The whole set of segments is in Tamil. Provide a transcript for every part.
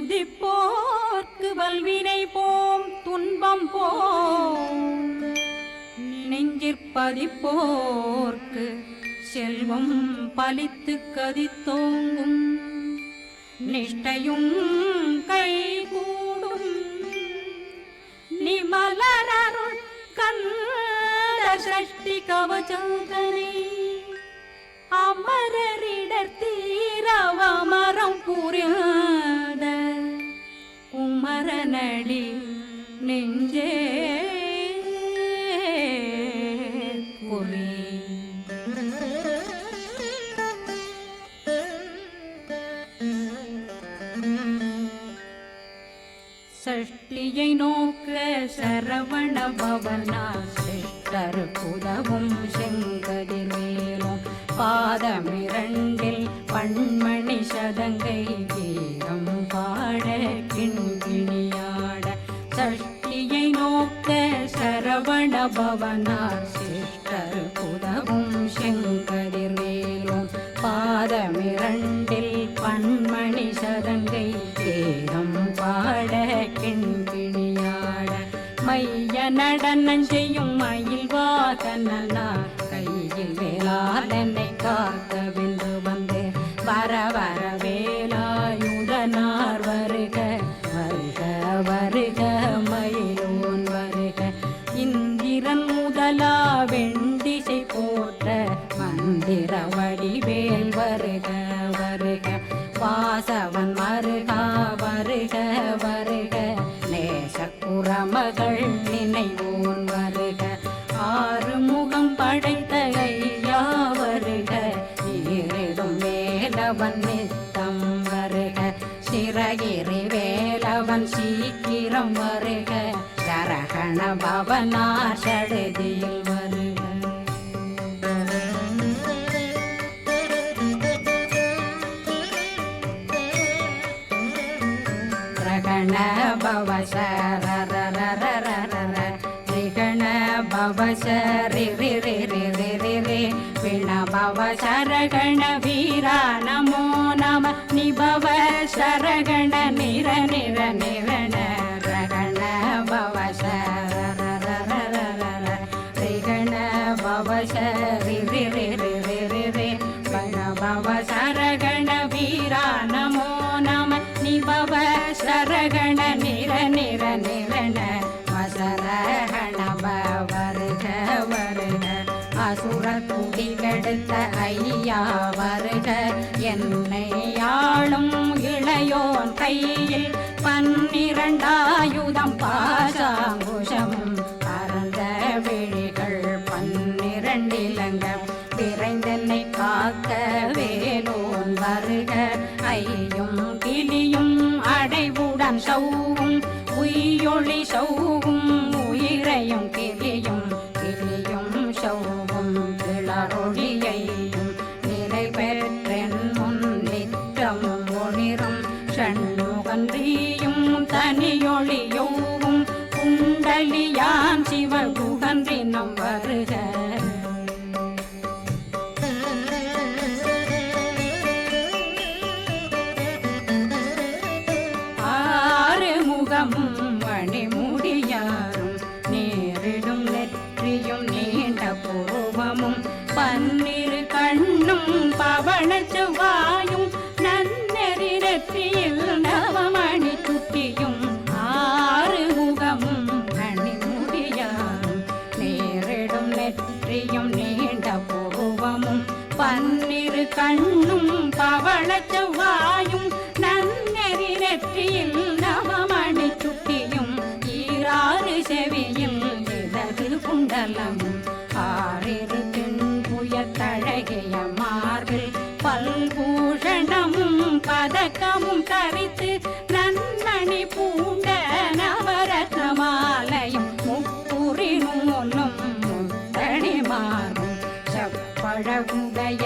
துதிப்போர்க்கு வல்வினை போம் துன்பம் போம் நெஞ்சிற்பதிப்போர்க்கு செல்வம் பலித்து கதித்தோங்கும் நிஷ்டையும் கைகூடும் நிமலரருள் கந்த சஷ்டி கவசந்தனை அமரரிடர் தீரவமரம் புரியாத குமரனடி நெஞ்சே பொறி சஷ்டியை நோக்க சரவண பவனா சிஷ்டர் புதவும் செங்கதிர்வேலும் பாதமிரண்டில் பண்மணி சதங்கை கீதம் பாட கிண்கிணியாட சஷ்டியை நோக்க சரவண பவனார் சிஷ்டர் புதவும் செங்கதிர்வேலும் பாதமிரண்டில் பண்மணி சதங்கை கீதம் பாட கிண்கிணியாட மைய நடனம் செய்யும் மயில் வாதனா கையில் வேளாளனை காக்கவென்று வந்து வர வர வேலாயுதனார் வருக வருக வருக மயிலோன் வருக இந்திரன் முதலா வெண்டிசை போற்ற மந்திர வடிவேல் வருக வருக வாசவன் மருகா வருக வருக நேசக்குறமகள் நினைவோன் வருக ஆறு முகம் படைத்த ஐயா வருக ஈரிடும் வேலவன் நித்தம் வருக சிறகிரி வேலவன் சீக்கிரம் வருக சரகண பவனார் சடுதியில் வருக ரகண பவ சரரரரரர ரிகண பவ சரி ரி ரி ரி ரி ரி ரி விண பவ சரகண வீரா நமோ நம நிபவ சரகண நிர நிர நிரண ரகண பவ சரரரரரர ரிகண பவ சரி ரி ரி ரி ரி ரி ரி விண பவ சரகண வீரா நமோ நம நிபவ சரகண நிர நிர நிரண வசரகண வருக வருக அசுர குடி கெடுத்த ஐயா வருக என்னை ஆளும் இளையோன் கையில் 12 பாசாங்குஷமும் பரந்த விழிகள் 12 இலங்கம் விரைந்தென்னை காக்க வேலோன் வருக ஐயும் கிளியும் அடைவுடன் சௌவும் உயிரொளி சௌவும் உயிரையும் கிளியும் கிளியும் சௌவும் கிளரொளியையும் நிலை பெற்றென் முன் நிற்றம் ஒளிரும் ஷண்முகன்றியும் தனியொளியோவும் குண்டலியான் சிவகுகன்றினம் வருக மணிமுடியாரும் நேரிடும் நெற்றியும் நீண்ட பூவமும் 12 கண்ணும் பவள செவ்வாயும் நன்னெறி நெற்றியில் நவமணி சுட்டியும் 6 முகமும் மணிமுடியாரும் நேரிடும் நெற்றியும் நீண்ட பூவமும் 12 கண்ணும் பவள செவ்வாயும் நன்னெறி நெற்றியில் நவமணி சுட்டியும் 6 செவியில் இடது குண்டலமும் 6 தின்புயத்தழகிய மார்பில் பல்பூஷணமும் பதக்கமும் தரித்து நன்மணி பூண்ட நவரத்ன மாலையும் முப்புரி நூலும் முத்தணி மாறும் செப்பழகுடைய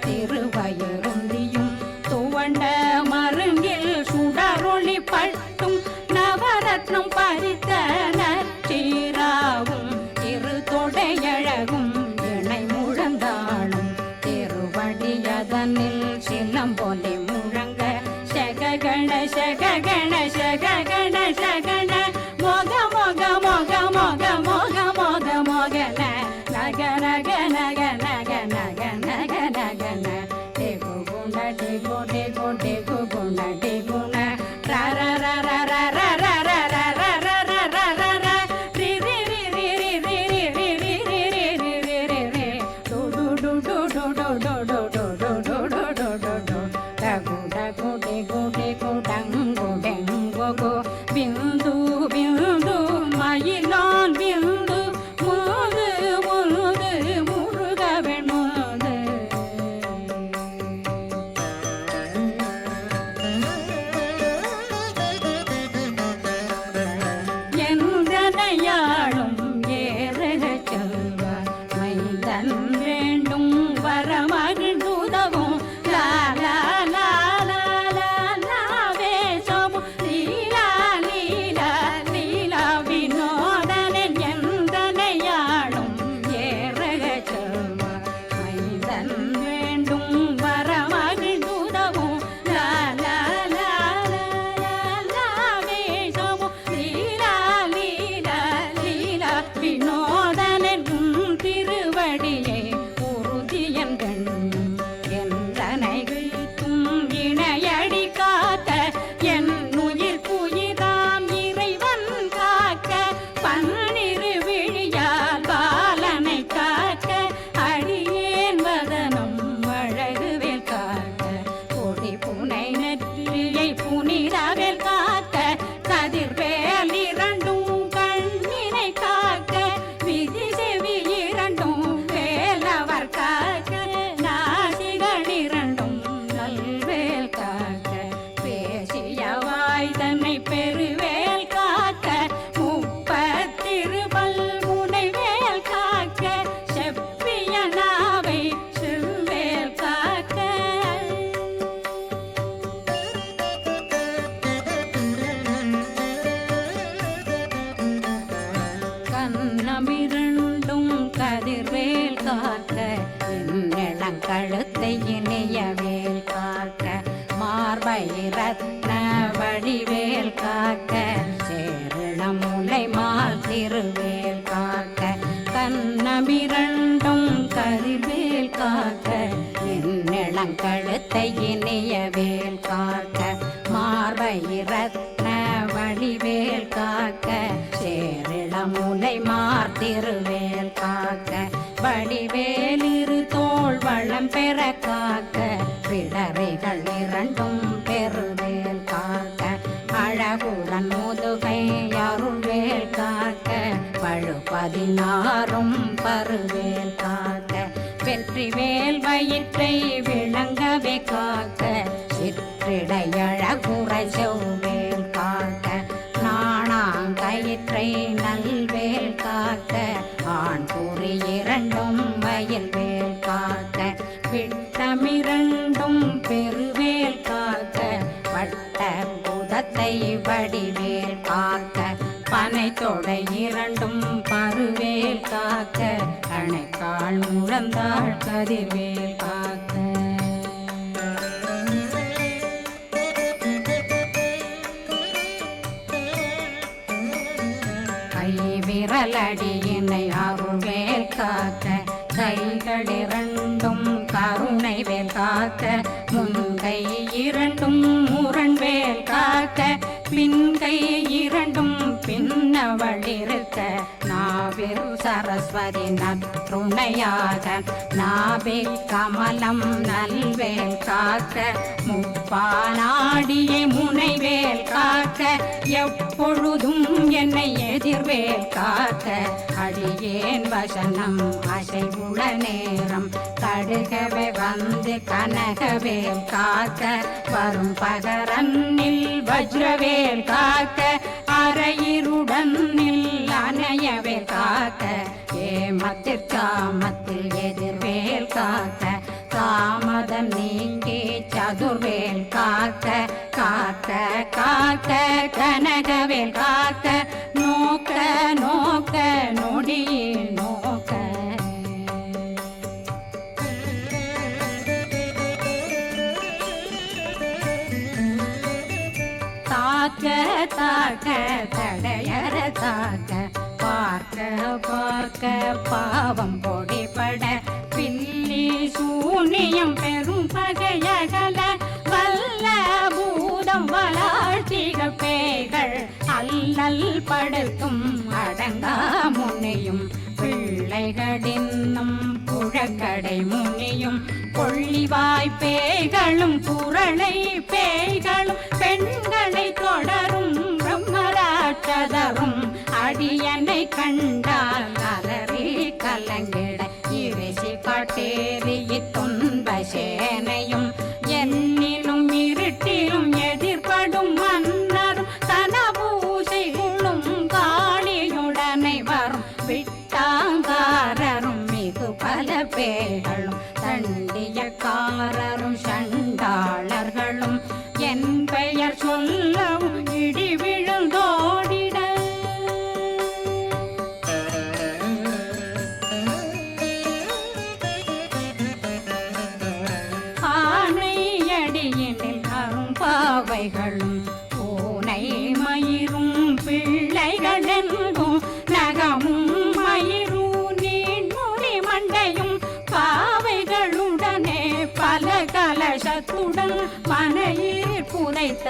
திருவயருந்தியும் துவண்ட மருங்கில் சுடரொளி பட்டும் நவரத்னம் பறித்த நச்சீராவும் இரு தொடையழகும் இணை முழந்தாளும் திருவடியதனில் சிலம்பொலி முழங்க சககண சககண பிந்து பிந்து மயிலான் பிந்து முது முது முருகவன் முது என்றனையாளும் ஏறக செல்வார் மைந்தன் வேண்டும் வரமகிழ்ந்துதவும் லாலா கண்ணமிரண்டும் கதிர்வேல் காக்க கழுத்தை இணையவேல் காக்க மார்பை ரத்ன வடிவேல் காக்க சேரணம் முலை மால் திருவேல் காக்க கண்ணமிரண்டும் கதிர்வேல் காக்க கழுத்தை இணையவேல் காக்க மார்பை ரத்ன வடிவேல் காக்க சேரிளமுலை மார்த்திருவேல் காக்க வடிவேல் இரு தோள் வளம் பெற காக்க பிடரைகள் இரண்டும் பெருவேல் காக்க அழகுடன் முதுகை அருள்வேல் காக்க பழு16 பருவேல் காக்க வெற்றிவேல் வயிற்றை விளங்கவே காக்க சிற்றிடையழகுறை செவ்வேல் காக்க நாணாங்கயிற்றை நல்வேல் காக்க ஆண் குறி இரண்டும் வயல்வேல் காக்க விட்டமிரண்டும் பெருவேல் காக்க வட்ட புதத்தை வடிவேல் காக்க பனை தொடை இரண்டும் பருவேல் காக்க அணைக்கால் முழந்தாள் கதிர்வேல் காக்க கை விரலடியினை அருள்வேல் காக்க கைகள் இரண்டும் கருணை வேல் காக்க முன்கை இரண்டும் முரண்வேல் காக்க பின்கை இரண்டும் பின்னவளிருக்க நாவில் சரஸ்வதி நற்றுணையாக நாபி கமலம் நல்வேல் காக்க முப்பானாடியை முனைவேல் காக்க எப்பொழுதும் என்னை எதிர்வேல் காக்க அடியேன் வசனம் அசைவுள நேரம் கடுகவே வந்து கனகவேல் காக்க வரும் பகரன்னில் வஜ்ரவேல் காக்க அரையிருடன் அணையவேல் காக்க ஏமத்தில் காமத்தில் எதிர்வேல் காக்க தாமதம் நீங்கி சதுர்வேல் காக்க காக்க காக்க கனகவேல் காக்க நோக்க நோக்க நொடியில் நோக்க தாக்க தாக்க தடையற தாக்க பார்க்க பார்க்க பாவம் பொடிபட பில்லி சூனியம் பெரும் பகையகல வல்ல பூதம் வளாழ்த்திகள் பேய்கள் அல்லல் படுத்தும் அடங்கா முனையும் பிள்ளைகளின்னும் புழ புழக்கடை முனியும் கொள்ளிவாய் பேய்களும் குரளை பேய்களும் பெண்களை தொடரும் பிரம்மராட்சதரும் அடியனை கண்டால் அலறி கலங்கிட இறைசி காட்டேறி துன்ப சேனையும் என்னிலும் இருட்டிலும் எதிர்படும் மன்னரும் தனபூசைகளும் காளியுடனை வரும் விட்டாங்காரரும் மிகு பல பேர்களும் தண்டியக்காரரும் சண்டாளர்களும் என் பெயர் சொல்லவும் இடி விழுந்தோடிட ஆனையடியினில் அரும்பாவைகளும் பூனை மயிரும் பிள்ளைகளெங்கும் நகமும் மயிரும் நீண்முடி மண்டையும் பாவைகளுடனே பல கலசத்துடன் மனையில் புதைத்த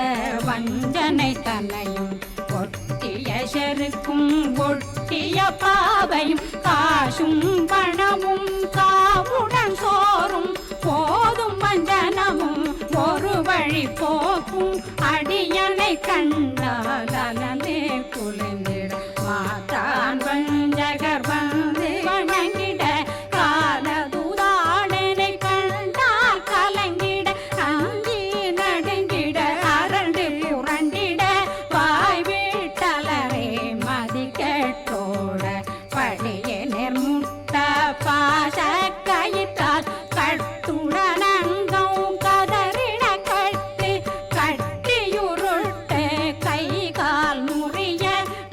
வஞ்சனை தன்னையும் ஒட்டிய செருக்கும் ஒட்டிய பாவையும் காசும் பணமும் காவுடன் சோறும் போதும் வஞ்சனமும் ஒரு வழி போக்கும் அடியனை கண்டால் அலந்தே குளிர்ந்திட மாத்தான் வஞ்சகர் வந்து வணங்கிட காலதுதாடனை கண்டால் கலங்கிட அங்கி நடுங்கிட அரண்டு புரண்டிட வாய் வீட்டலரே மதி கெட்டோட படியே நிர்முட்ட பாச கயிற்றால் கட்டுடனங்கும் கதறிட கட்டு கட்டியுருட்டு கை கால் முறிய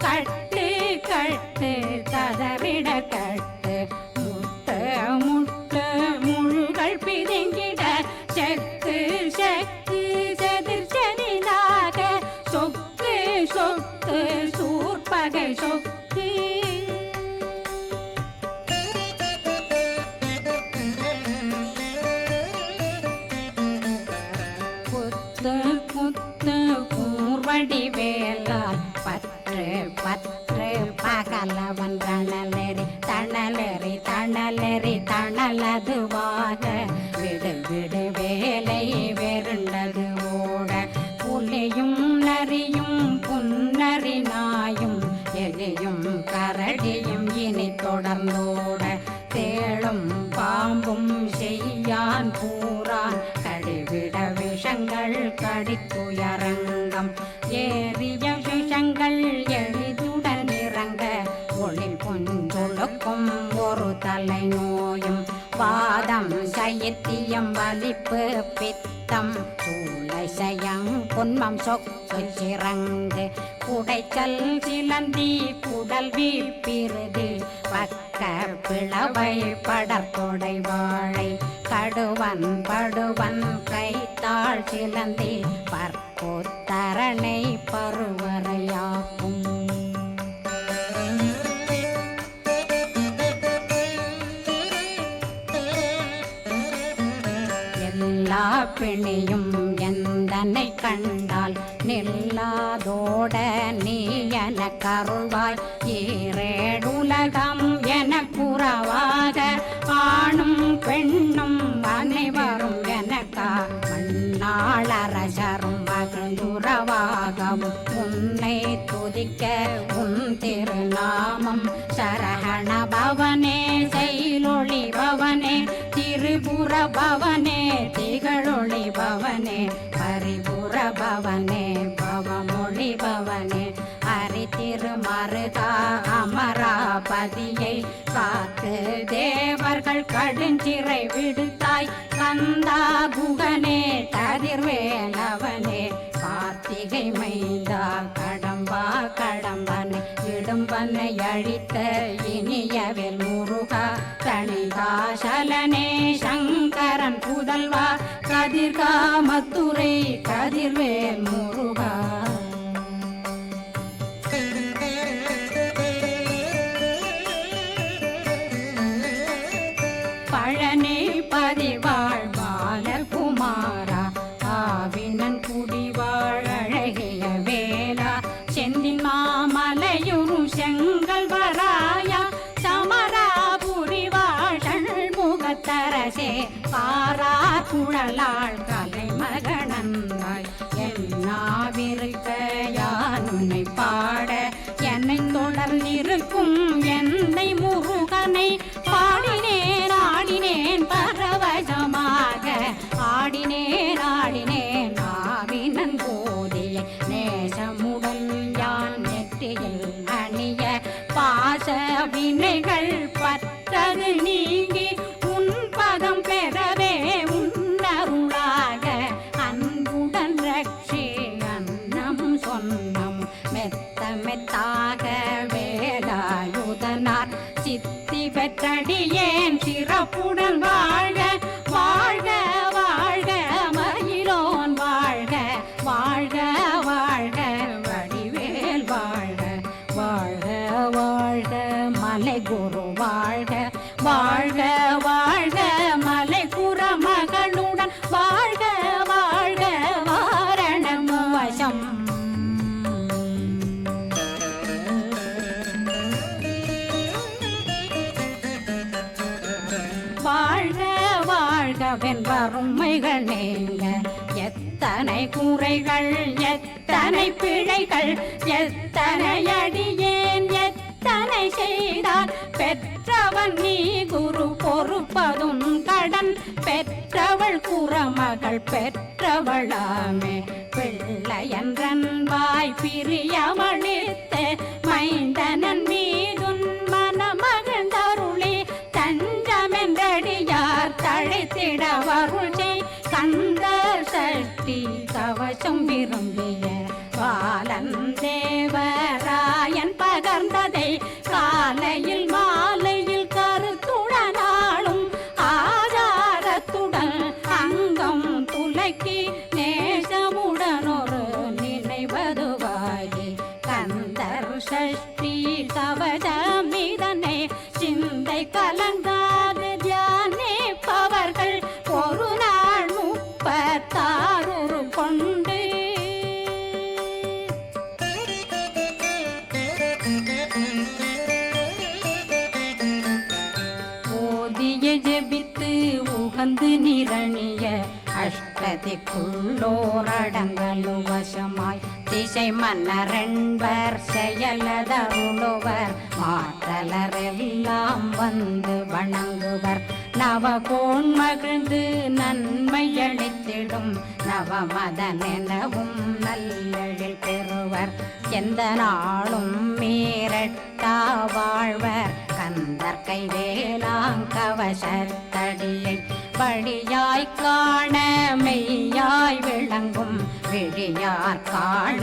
கட்டு கட்டு கதறிட கட்டு முட்டு முட்டு முழுகள் பிதுங்கிட செக்கு செக்கு செதிர் செதிலாக சொக்கு சொக்கு சூர்பகை சொக்கு குத்து குத்து கூர்வடி வேலால் பற்று பற்று பகலவன் தணலெறி தணலெறி தணலெறி தணலதுவாக விடு விடு வேலை வெருண்டது ஓட புலியும் நரியும் புன்னரி நாயும் எலியும் கரடியும் இனி தொடர்ந்தோட தேளும் பாம்பும் செய்யான் பூரான் கடிவிட விஷங்கள் கடித்துயரங்கம் ஏறிய விஷங்கள் எளிதுடன் இறங்க ஒளில் புஞ்சொழுக்கும் ஒரு தலை நோயும் வாதம் சைத்தியம் வலிப்பு பித்தம் சூளை சயம் பொன்மம் சொக்கு சிறங்கு குடைச்சல் சிலந்தி குடல் வீழ்பிருதி பக்க பிளவை படற்கொடை வாழை கடுவன் படுவன் கைத்தாள் சிலந்தி பற்போத்தரணை பருவரையாக்கும் எல்லா பிணியும் எந்தனை கண்டால் நில்லாதோட நீ என கருள்வாய் ஈரேடுலகம் என குறவாக ஆணும் பெண்ணும் அனைவரும் எனக்கா மண்ணாளரசரும் மகிழ்ந்துறவாகவும் உன்னை துதிக்க உன் திருநாமம் சரகண பவனே செயலொளி பவனே திரிபுர பவனே திகழொளி பவனே பரிபுர பவனே பவமொழி பவனே ஹரி திருமருகா அமராபதியை காத்து தேவர்கள் கடுஞ்சிறை விடுத்தாய் கந்தா குகனே கதிர்வேலவனே கார்த்திகை மைந்தா கடம்பா கடம்பனை இடும்பனை அழித்த இனியவேல் முருகா தணிகாசலனே சங்கரன் புதல்வா கதிர்காமத்துரை கதிர்வேல் முருகா பழனி பதிவாழ் பாலகுமாரா ஆவினன் குடிவாழ் அழகிய வேலா செந்தின் மாமலையும் செங்கல் வராயா சமராபுரி வாழல் முக காரா குழலாள் கலைமகனந்தாய் என்னாவிருக்க யான் உன்னை பாட என்னை தொடர்ந்திருக்கும் என்னை முருகனை பாடினேன் ஆடினேன் பரவசமாக ஆடினேன் ஆடினேன் ஆவினன் போதிய நேசமுடன் யான் நெற்றியில் அணிய பாச வினைகள் பற்றது நீங்கி உன் பதம் பெறவே உன்னருளாக அன்புடன் ரட்சி அன்னம் சொன்னம் மெத்த மெத்தாக வேலாயுதனார் சித்தி பெற்றடியேன் சிறப்புடன் வாழ்க வாழ்க வாழ்க மயிலோன் வாழ்க வாழ்க வாழ்க வடிவேல் வாழ்க வாழ்க வாழ்க மலை குரு வாழ்க வாழ்க வாழ்க மலை குற மகளுடன் வாழ்க வாழ்க வாரணம் வசம் வாழ்க வாழ்கவென் வறுமைகள் நீங்க எத்தனை குறைகள் எத்தனை பிழைகள் எத்தனை அடியேன் எத்தனை செய்தார் பெற்றவன் நீ குரு பொறுப்பதும் கடன் பெற்றவள் குறமகள் பெற்றவளாமே பிள்ளையன்றன் வாய் பிரியமளித்த மைந்தனன் மீதுன் மனமகந்தருளி தஞ்சமென்றடியார் தழைத்திட வருளை கந்த சஷ்டி கவசம் விரும்பிய பாலன் தேவராயன் பகர்ந்ததை காலையில் மாலையில் கருத்துடனாலும் ஆதாரத்துடன் அங்கம் துலக்கி நேசமுடனொரு நினைவதுவாகி கந்தர் சஷ்டி கவசமிதனை சிந்தை கலங்காது தியானிப்பவர்கள் ஒரு நாள் 36 கொண்டு ஓதிய ஜெபித்து உகந்து நிரணிய அஷ்டதிக்குள்ளோரடங்கலு வசமாய் திசை மன்னரென்பர் செயலதருளுவர் மாற்றலரெல்லாம் வந்து வணங்குவர் நவகோன் மகிழ்ந்து நன்மையளித்திடும் நவமதனெனவும் நல்லெழில் பெறுவர் எந்த நாளும் மீறட்டா வாழ்வர் கந்தர் கைவேலாங்கவசத்தடியை வழியாய் காண மெய்யாய் விளங்கும் விழியார் காண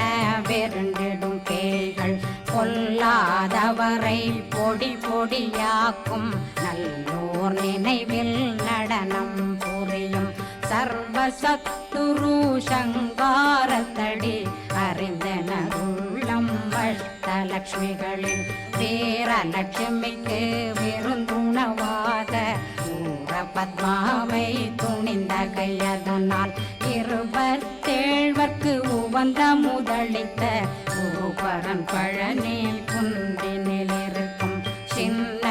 வெருண்டிடும் கேள்கள் கொல்லாதவரை பொடி பொடியாக்கும் நல்லோர் நினைவில் நடனம் புரியும் சர்வசத்துரு சங்காரத்தடி அறிந்தனருள்ளம் அஷ்டலட்சுமிகளில் வீரலட்சுமிக்கு விருந்துணவாத பத்மாவை துணிந்த கையதனால் 27 உவந்த முதலித்த பூபரன் பழனி குன்றினில் இருக்கும் சின்ன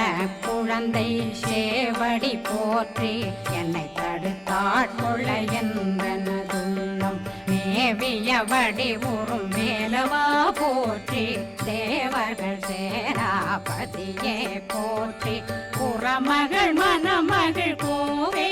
குழந்தை சேவடி போற்றி என்னை தடுத்தாட்கொள்ள என்றனதுள்ளம் மேவிய வடி உறும் மேலவா போற்றி தேவர்கள் சேனாபதியே போற்றி புறமகள் மணமகள் கோவே